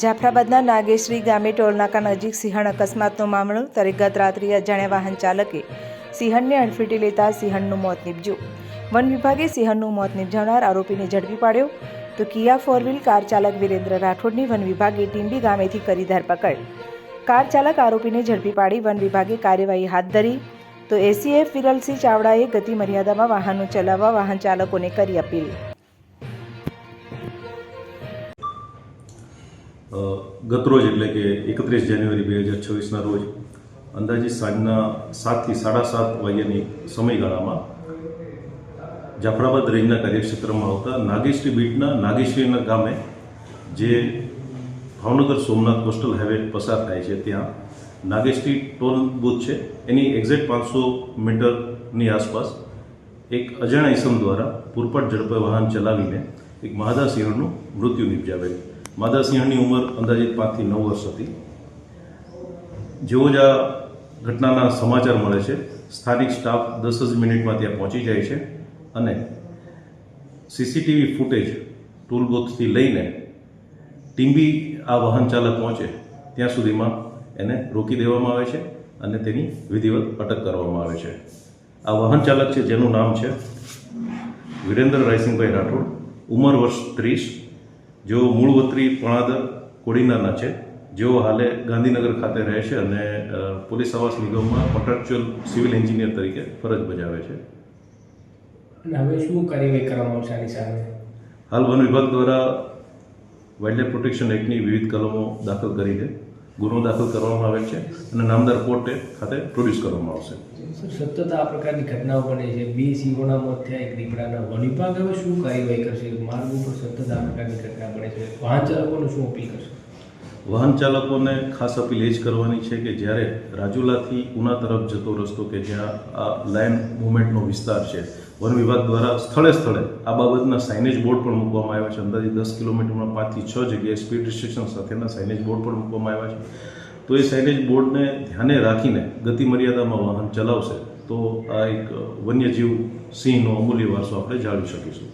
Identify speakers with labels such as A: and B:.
A: જાફરાબાદના નાગેશ્રી ગામે ટોલનાકા નજીક સિંહણ અકસ્માતનો મામલો. ત્યારે ગત રાત્રિએ અજાણ્યા વાહન ચાલકે સિંહણને અડફેટે લેતા સિંહણનું મોત નીપજ્યું. વન વિભાગે સિંહણનું મોત નિપજાવનાર આરોપીને ઝડપી પાડ્યો. તો કિયા ફોર વ્હીલ કાર ચાલક વિરેન્દ્ર રાઠોડની વન વિભાગે ટીંબી ગામેથી કરી ધરપકડ. કાર ચાલક આરોપીને ઝડપી પાડી વન વિભાગે કાર્યવાહી હાથ ધરી. તો એસીએફ વિરલસિંહ ચાવડાએ ગતિ મર્યાદામાં વાહનો ચલાવવા વાહન ચાલકોને કરી અપીલ.
B: ગતરોજ એટલે કે 31 જાન્યુઆરી 2026ના રોજ અંદાજિત સાંજના 7 થી 7:30 વાગ્યાની સમયગાળામાં જાફરાબાદ રેન્જના કાર્યક્ષેત્રમાં આવતા નાગેશ્રી બીટના નાગેશ્રીના ગામે જે ભાવનગર સોમનાથ કોસ્ટલ હાઈવે પસાર થાય છે ત્યાં નાગેશ્રી ટોલ બૂથ છે એની એક્ઝેક્ટ 500 મીટરની આસપાસ એક અજાણ્યા ઇસમ દ્વારા પૂરપાટ ઝડપે વાહન ચલાવીને એક માદા સિંહણનું મૃત્યુ નિપજાવેલ. માદા સિંહણની ઉંમર અંદાજિત 5 થી 9 વર્ષ હતી. જેવો જ આ ઘટનાના સમાચાર મળે છે સ્થાનિક સ્ટાફ 10 જ મિનિટમાં ત્યાં પહોંચી જાય છે અને સીસીટીવી ફૂટેજ ટૂલ બોક્સથી લઈને ટીંબી આ વાહન ચાલક પહોંચે ત્યાં સુધીમાં એને રોકી દેવામાં આવે છે અને તેની વિધિવત અટક કરવામાં આવે છે. આ વાહન ચાલક છે જેનું નામ છે વિરેન્દ્ર રાયસિંગભાઈ રાઠોડ, ઉંમર વર્ષ 30, જેઓ મૂળ વતની પણાદર કોડીનારના છે, જેઓ હાલે ગાંધીનગર ખાતે રહે છે અને પોલીસ આવાસ નિગમમાં કોન્ટ્રાક્ચ્યુઅલ સિવિલ એન્જિનિયર તરીકે ફરજ બજાવે છે.
C: હવે શું કાર્યવાહી કરવામાં આવશે આની સામે?
B: હાલ વન વિભાગ દ્વારા વાઇલ્ડલાઇફ પ્રોટેક્શન એક્ટની વિવિધ કલમો દાખલ કરીને ગુનો દાખલ કરવામાં આવે છે અને નામદાર કોર્ટે ખાતે પ્રોડ્યુસ કરવામાં આવશે.
C: સતત આ પ્રકારની ઘટનાઓ બને છે, 2 સિંહોના મોત થયા, એક દીપડાના. વન વિભાગ હવે શું કાર્યવાહી કરશે? માર્ગ ઉપર સતત આ પ્રકારની ઘટના બને છે, વાહન ચાલકોને શું અપીલ કરશે?
B: વાહન ચાલકોને ખાસ અપીલ એ જ કરવાની છે કે જ્યારે રાજુલાથી ઉના તરફ જતો રસ્તો કે જ્યાં આ લાઇન મૂવમેન્ટનો વિસ્તાર છે, વન વિભાગ દ્વારા સ્થળે સ્થળે આ બાબતના સાઇનેજ બોર્ડ પણ મૂકવામાં આવ્યા છે. અંદાજે 10 કિલોમીટરમાં 5 થી 6 જગ્યાએ સ્પીડ રિસ્ટ્રિક્શન સાથેના સાઇનેજ બોર્ડ પણ મૂકવામાં આવ્યા છે. તો એ સાઇનેજ બોર્ડને ધ્યાને રાખીને ગતિ મર્યાદામાં વાહન ચલાવશે તો આ એક વન્યજીવ સિંહનો અમૂલ્ય વારસો આપણે જાળવી શકીશું.